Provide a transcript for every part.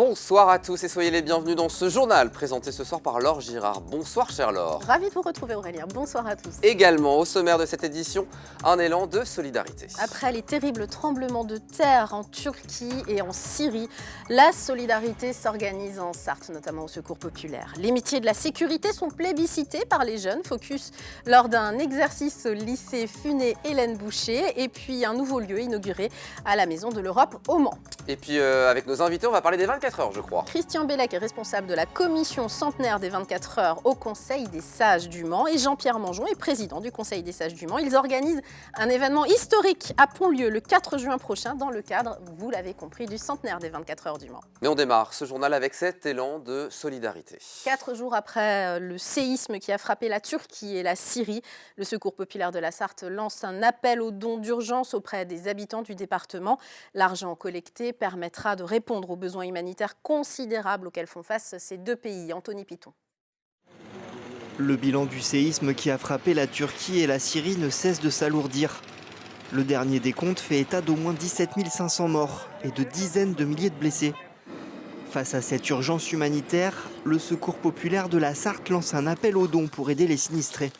Bonsoir à tous et soyez les bienvenus dans ce journal présenté ce soir par Laure Girard. Bonsoir chère Laure. Ravi de vous retrouver Aurélien, bonsoir à tous. Également au sommaire de cette édition, un élan de solidarité. Après les terribles tremblements de terre en Turquie et en Syrie, la solidarité s'organise en Sarthe, notamment au Secours populaire. Les métiers de la sécurité sont plébiscités par les jeunes, focus lors d'un exercice au lycée Funet Hélène Boucher et puis un nouveau lieu inauguré à la Maison de l'Europe au Mans. Et puis avec nos invités, on va parler des 24 heures, je crois. Christian Bellec est responsable de la commission centenaire des 24 heures au Conseil des Sages du Mans et Jean-Pierre Mangeon est président du Conseil des Sages du Mans. Ils organisent un événement historique à Pontlieu le 4 juin prochain dans le cadre, vous l'avez compris, du centenaire des 24 heures du Mans. Mais on démarre ce journal avec cet élan de solidarité. 4 jours après le séisme qui a frappé la Turquie et la Syrie, le Secours populaire de la Sarthe lance un appel aux dons d'urgence auprès des habitants du département. L'argent collecté permettra de répondre aux besoins humanitaires considérables auxquels font face ces deux pays. Anthony Piton. Le bilan du séisme qui a frappé la Turquie et la Syrie ne cesse de s'alourdir. Le dernier décompte fait état d'au moins 17 500 morts et de dizaines de milliers de blessés. Face à cette urgence humanitaire, le Secours populaire de la Sarthe lance un appel aux dons pour aider les sinistrés.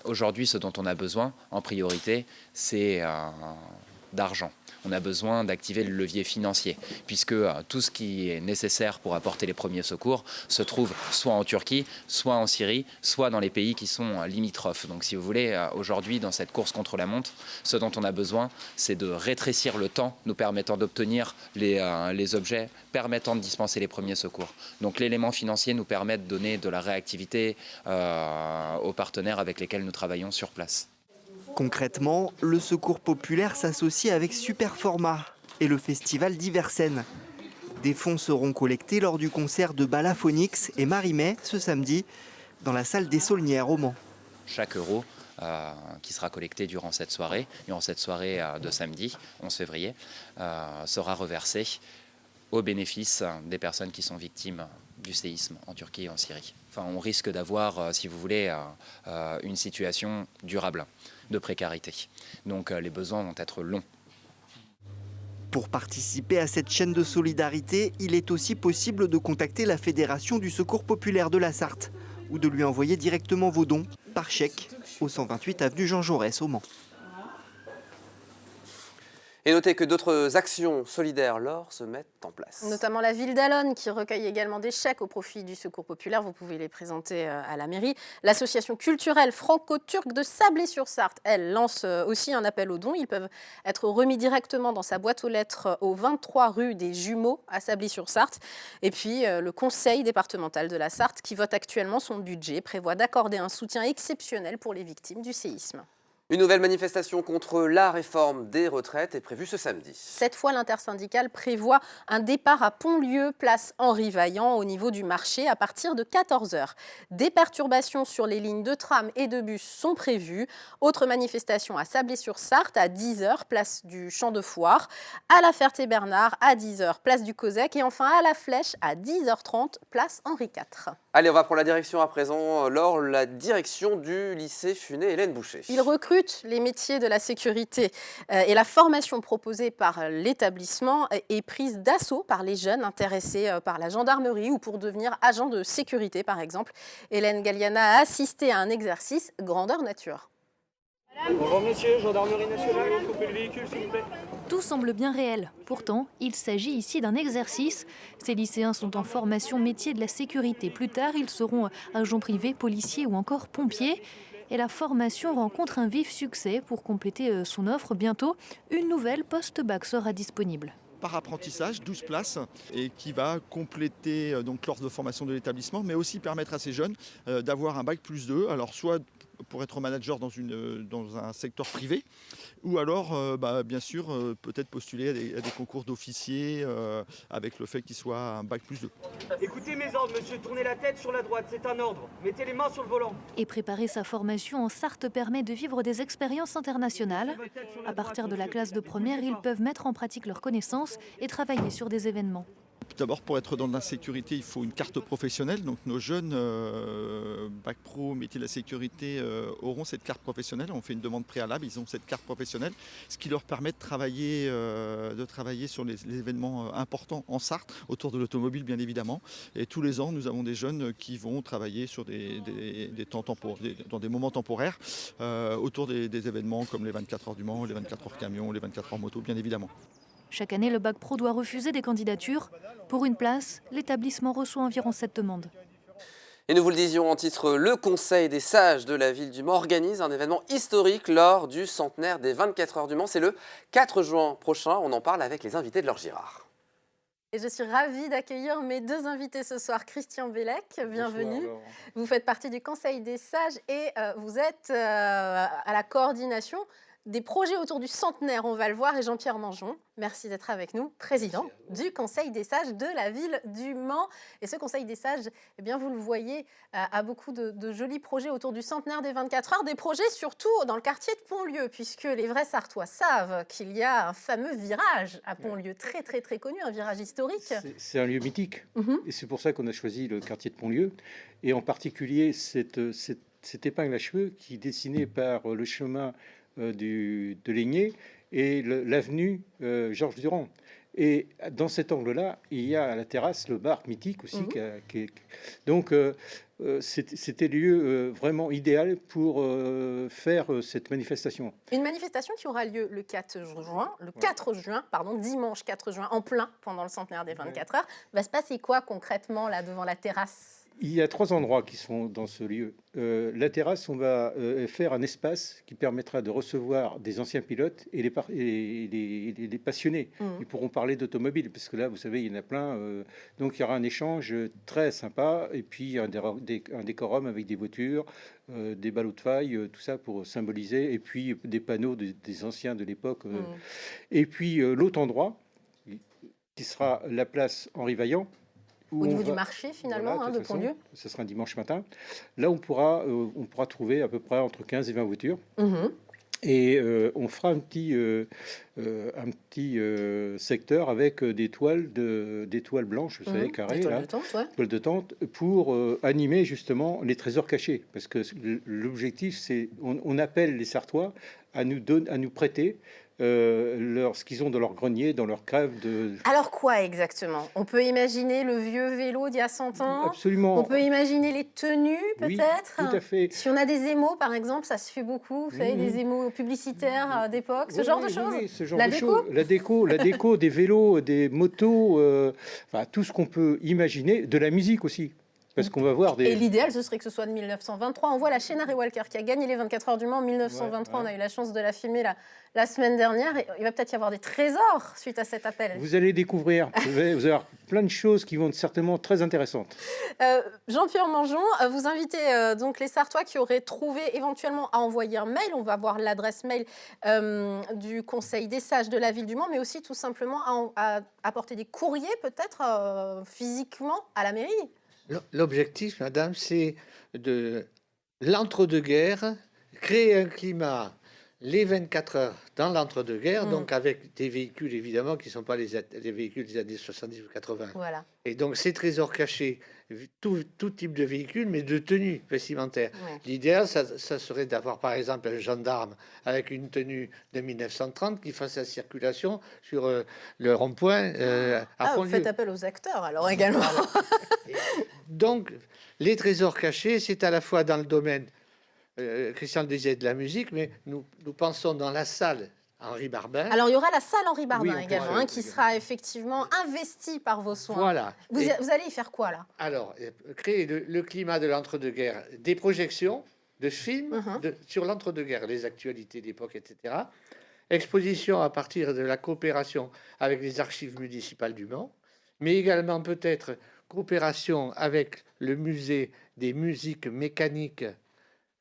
Aujourd'hui, ce dont on a besoin, en priorité, c'est d'argent. On a besoin d'activer le levier financier, puisque tout ce qui est nécessaire pour apporter les premiers secours se trouve soit en Turquie, soit en Syrie, soit dans les pays qui sont limitrophes. Donc si vous voulez, aujourd'hui, dans cette course contre la montre, ce dont on a besoin, c'est de rétrécir le temps nous permettant d'obtenir les objets permettant de dispenser les premiers secours. Donc l'élément financier nous permet de donner de la réactivité aux partenaires avec lesquels nous travaillons sur place. Concrètement, le Secours populaire s'associe avec Superformat et le festival Diverscènes. Des fonds seront collectés lors du concert de Balaphonix et Marimé ce samedi dans la salle des Saulnières au Mans. Chaque euro qui sera collecté durant cette soirée de samedi 11 février sera reversé au bénéfice des personnes qui sont victimes du séisme en Turquie et en Syrie. Enfin, on risque d'avoir, si vous voulez, une situation durable de précarité. Donc les besoins vont être longs. Pour participer à cette chaîne de solidarité, il est aussi possible de contacter la Fédération du Secours populaire de la Sarthe ou de lui envoyer directement vos dons par chèque au 128 avenue Jean Jaurès au Mans. Et notez que d'autres actions solidaires, Laure, se mettent en place. Notamment la ville d'Allonne qui recueille également des chèques au profit du Secours populaire. Vous pouvez les présenter à la mairie. L'association culturelle franco-turque de Sablé-sur-Sarthe, elle lance aussi un appel aux dons. Ils peuvent être remis directement dans sa boîte aux lettres au 23 rue des Jumeaux à Sablé-sur-Sarthe. Et puis le conseil départemental de la Sarthe qui vote actuellement son budget prévoit d'accorder un soutien exceptionnel pour les victimes du séisme. Une nouvelle manifestation contre la réforme des retraites est prévue ce samedi. Cette fois, l'intersyndicale prévoit un départ à Pontlieu, place Henri Vaillant, au niveau du marché, à partir de 14 h. Des perturbations sur les lignes de tram et de bus sont prévues. Autre manifestation à Sablé-sur-Sarthe, à 10 h, place du Champ de Foire. À la Ferté-Bernard, à 10 h, place du Cosec. Et enfin, à la Flèche, à 10 h 30, place Henri IV. Allez, on va prendre la direction à présent, Laure, la direction du lycée Funet Hélène Boucher. Il recrute les métiers de la sécurité et la formation proposée par l'établissement est prise d'assaut par les jeunes intéressés par la gendarmerie ou pour devenir agent de sécurité par exemple. Hélène Galliana a assisté à un exercice grandeur nature. Bonjour messieurs, gendarmerie nationale, coupez le véhicule s'il vous plaît. Tout semble bien réel. Pourtant, il s'agit ici d'un exercice. Ces lycéens sont en formation métier de la sécurité. Plus tard, ils seront agents privés, policiers ou encore pompiers. Et la formation rencontre un vif succès. Pour compléter son offre, bientôt, une nouvelle post-bac sera disponible. Par apprentissage, 12 places, et qui va compléter donc l'offre de formation de l'établissement, mais aussi permettre à ces jeunes d'avoir un bac plus 2, alors soit pour être manager dans un secteur privé, ou alors bien sûr peut-être postuler à des concours d'officiers avec le fait qu'il soit un bac plus 2. Écoutez mes ordres, monsieur, tournez la tête sur la droite, c'est un ordre. Mettez les mains sur le volant. Et préparer sa formation en Sarthe permet de vivre des expériences internationales. À partir de la classe de première, ils peuvent mettre en pratique leurs connaissances et travailler sur des événements. D'abord, pour être dans la sécurité, il faut une carte professionnelle. Donc nos jeunes bac pro, métier de la sécurité auront cette carte professionnelle. On fait une demande préalable, ils ont cette carte professionnelle, ce qui leur permet de travailler sur les événements importants en Sarthe, autour de l'automobile bien évidemment. Et tous les ans, nous avons des jeunes qui vont travailler sur dans des moments temporaires autour des événements comme les 24 heures du Mans, les 24 heures camion, les 24 heures moto bien évidemment. Chaque année, le bac pro doit refuser des candidatures. Pour une place, l'établissement reçoit environ 7 demandes. Et nous vous le disions en titre, le Conseil des sages de la ville du Mans organise un événement historique lors du centenaire des 24 heures du Mans. C'est le 4 juin prochain. On en parle avec les invités de Laure Girard. Et je suis ravie d'accueillir mes deux invités ce soir. Christian Bellec, bienvenue. Bonsoir, vous faites partie du Conseil des sages et vous êtes à la coordination des projets autour du centenaire, on va le voir. Et Jean-Pierre Mangeon, merci d'être avec nous, président du Conseil des sages de la ville du Mans. Et ce Conseil des sages, eh bien, vous le voyez, a beaucoup de jolis projets autour du centenaire des 24 heures. Des projets surtout dans le quartier de Pontlieu, puisque les vrais Sartois savent qu'il y a un fameux virage à Pontlieu, très très très connu, un virage historique. C'est un lieu mythique. Et c'est pour ça qu'on a choisi le quartier de Pontlieu. Et en particulier cette épingle à cheveux qui est dessinée par le chemin de Laigné et l'avenue Georges Durand. Et dans cet angle-là, il y a à la terrasse le bar mythique aussi. Donc, c'était le lieu vraiment idéal pour faire cette manifestation. Une manifestation qui aura lieu le 4 juin, dimanche 4 juin, en plein, pendant le centenaire des 24 heures. Va se passer quoi concrètement là devant la terrasse ? Il y a 3 endroits qui sont dans ce lieu. La terrasse, on va faire un espace qui permettra de recevoir des anciens pilotes et les passionnés. Ils pourront parler d'automobile, parce que là, vous savez, il y en a plein. Donc, il y aura un échange très sympa, et puis un décorum avec des voitures, des ballots de faille, tout ça pour symboliser, et puis des panneaux des anciens de l'époque. Et puis, l'autre endroit, qui sera la place Henri Vaillant, au niveau du marché, finalement, de Pontlieu. Ce sera un dimanche matin. Là, on pourra trouver à peu près entre 15 et 20 voitures. Et on fera un petit secteur avec des toiles blanches, vous savez, carrées, toiles de tente, pour animer justement les trésors cachés. Parce que l'objectif, c'est on appelle les Sartois à nous prêter ce qu'ils ont dans leur grenier, dans leur cave. Alors quoi exactement? On peut imaginer le vieux vélo d'il y a 100 ans. Absolument. On peut imaginer les tenues peut-être. Oui, tout à fait. Si on a des émaux par exemple, ça se fait beaucoup. Vous savez, des émaux publicitaires d'époque, ce genre de choses. Oui, ce genre de choses. La déco, des vélos, des motos, enfin, tout ce qu'on peut imaginer, de la musique aussi. Parce qu'on va voir des... Et l'idéal, ce serait que ce soit de 1923. On voit la chaîne Harry Walker qui a gagné les 24 heures du Mans en 1923. On a eu la chance de la filmer la semaine dernière. Et il va peut-être y avoir des trésors suite à cet appel. Vous allez découvrir. Vous allez avoir plein de choses qui vont être certainement très intéressantes. Jean-Pierre Mangeon, vous invitez donc les Sartois qui auraient trouvé éventuellement à envoyer un mail. On va voir l'adresse mail du Conseil des sages de la ville du Mans, mais aussi tout simplement à apporter des courriers peut-être physiquement à la mairie. L'objectif, madame, c'est de l'entre-deux-guerres, créer un climat les 24 heures dans l'entre-deux-guerres, donc avec des véhicules évidemment qui ne sont pas les véhicules des années 70 ou 80. Voilà. Et donc ces trésors cachés, tout type de véhicule, mais de tenue vestimentaire. Ouais. L'idéal, ça serait d'avoir par exemple un gendarme avec une tenue de 1930 qui fasse la circulation sur le rond-point à Pontlieu. Vous faites appel aux acteurs alors également. Donc les trésors cachés, c'est à la fois dans le domaine, Christian le disait, de la musique, mais nous pensons dans la salle Henri Barbin. Alors, il y aura la salle Henri Barbin également, qui sera effectivement investie par vos soins. Voilà. Vous allez y faire quoi, là? Alors, créer le climat de l'entre-deux-guerres, des projections de films sur l'entre-deux-guerres, les actualités d'époque, etc. Exposition à partir de la coopération avec les archives municipales du Mans, mais également peut-être coopération avec le musée des musiques mécaniques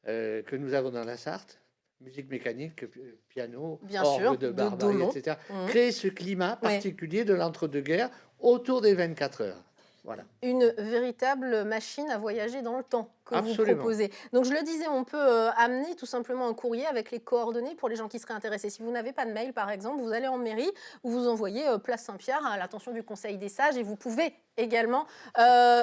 que nous avons dans la Sarthe. Musique mécanique, piano, orgue de Barbarie, etc. Créer ce climat particulier de l'entre-deux-guerres autour des 24 heures. Voilà. Une véritable machine à voyager dans le temps que vous Absolument. proposez. Donc je le disais, on peut amener tout simplement un courrier avec les coordonnées pour les gens qui seraient intéressés. Si vous n'avez pas de mail, par exemple, vous allez en mairie ou vous envoyez Place Saint-Pierre à l'attention du Conseil des sages et vous pouvez également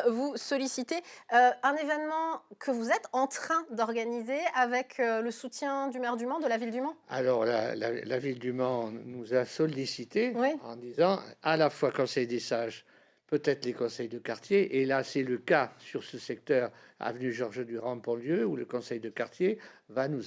vous solliciter un événement que vous êtes en train d'organiser avec le soutien du maire du Mans, de la ville du Mans. Alors, la ville du Mans nous a sollicité Oui. en disant à la fois Conseil des sages, peut-être les conseils de quartier, et là c'est le cas sur ce secteur, avenue Georges Durand, Pont-Lieu, où le conseil de quartier va nous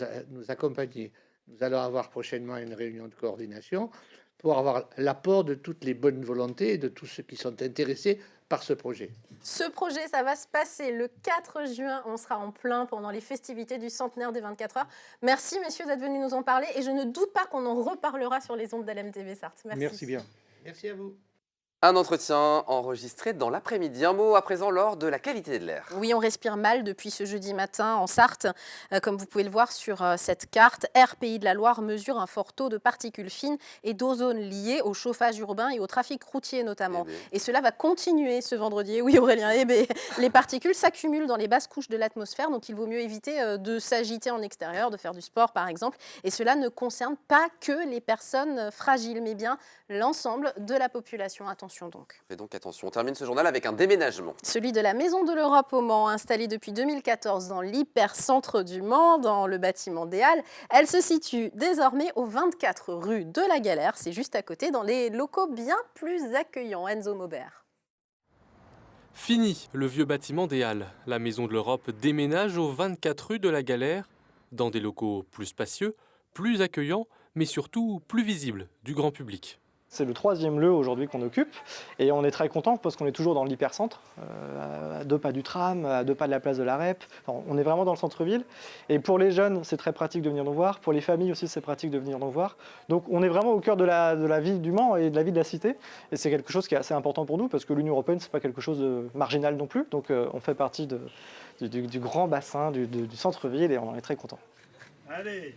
accompagner. Nous allons avoir prochainement une réunion de coordination pour avoir l'apport de toutes les bonnes volontés et de tous ceux qui sont intéressés par ce projet. Ce projet, ça va se passer le 4 juin. On sera en plein pendant les festivités du centenaire des 24 heures. Merci, messieurs, d'être venus nous en parler. Et je ne doute pas qu'on en reparlera sur les ondes d'LMTV Sarthe. Merci. Merci bien. Merci à vous. Un entretien enregistré dans l'après-midi. Un mot à présent lors de la qualité de l'air. Oui, on respire mal depuis ce jeudi matin en Sarthe. Comme vous pouvez le voir sur cette carte, Air Pays de la Loire mesure un fort taux de particules fines et d'ozone liés au chauffage urbain et au trafic routier notamment. Et cela va continuer ce vendredi. Oui, Aurélien, les particules s'accumulent dans les basses couches de l'atmosphère, donc il vaut mieux éviter de s'agiter en extérieur, de faire du sport par exemple. Et cela ne concerne pas que les personnes fragiles, mais bien l'ensemble de la population. Attention donc. Et donc attention, on termine ce journal avec un déménagement. Celui de la Maison de l'Europe au Mans, installée depuis 2014 dans l'hypercentre du Mans, dans le bâtiment des Halles. Elle se situe désormais au 24 rue de la Galère. C'est juste à côté, dans les locaux bien plus accueillants. Enzo Maubert. Fini le vieux bâtiment des Halles. La Maison de l'Europe déménage au 24 rue de la Galère, dans des locaux plus spacieux, plus accueillants, mais surtout plus visibles du grand public. C'est le 3e lieu aujourd'hui qu'on occupe et on est très content parce qu'on est toujours dans l'hypercentre, à 2 pas du tram, à 2 pas de la place de la Rep. Enfin, on est vraiment dans le centre-ville et pour les jeunes c'est très pratique de venir nous voir, pour les familles aussi c'est pratique de venir nous voir. Donc on est vraiment au cœur de la ville du Mans et de la vie de la cité et c'est quelque chose qui est assez important pour nous parce que l'Union européenne c'est pas quelque chose de marginal non plus, donc on fait partie du grand bassin, du centre-ville et on en est très content. Allez.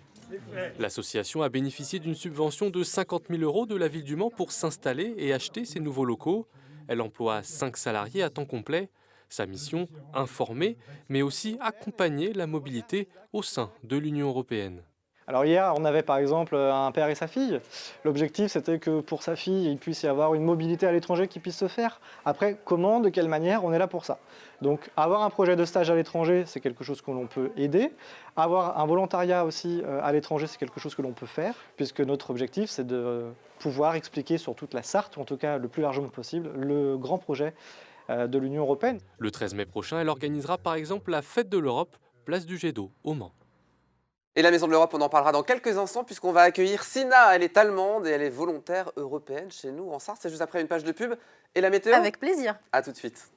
L'association a bénéficié d'une subvention de 50 000 € de la ville du Mans pour s'installer et acheter ces nouveaux locaux. Elle emploie 5 salariés à temps complet. Sa mission, informer, mais aussi accompagner la mobilité au sein de l'Union européenne. Alors hier, on avait par exemple un père et sa fille. L'objectif, c'était que pour sa fille, il puisse y avoir une mobilité à l'étranger qui puisse se faire. Après, comment, de quelle manière, on est là pour ça. Donc avoir un projet de stage à l'étranger, c'est quelque chose que l'on peut aider. Avoir un volontariat aussi à l'étranger, c'est quelque chose que l'on peut faire, puisque notre objectif, c'est de pouvoir expliquer sur toute la Sarthe, ou en tout cas le plus largement possible, le grand projet de l'Union européenne. Le 13 mai prochain, elle organisera par exemple la Fête de l'Europe, place du Jet d'eau au Mans. Et la Maison de l'Europe, on en parlera dans quelques instants puisqu'on va accueillir Sina. Elle est allemande et elle est volontaire européenne chez nous en Sarthe. C'est juste après une page de pub et la météo. Avec plaisir. À tout de suite.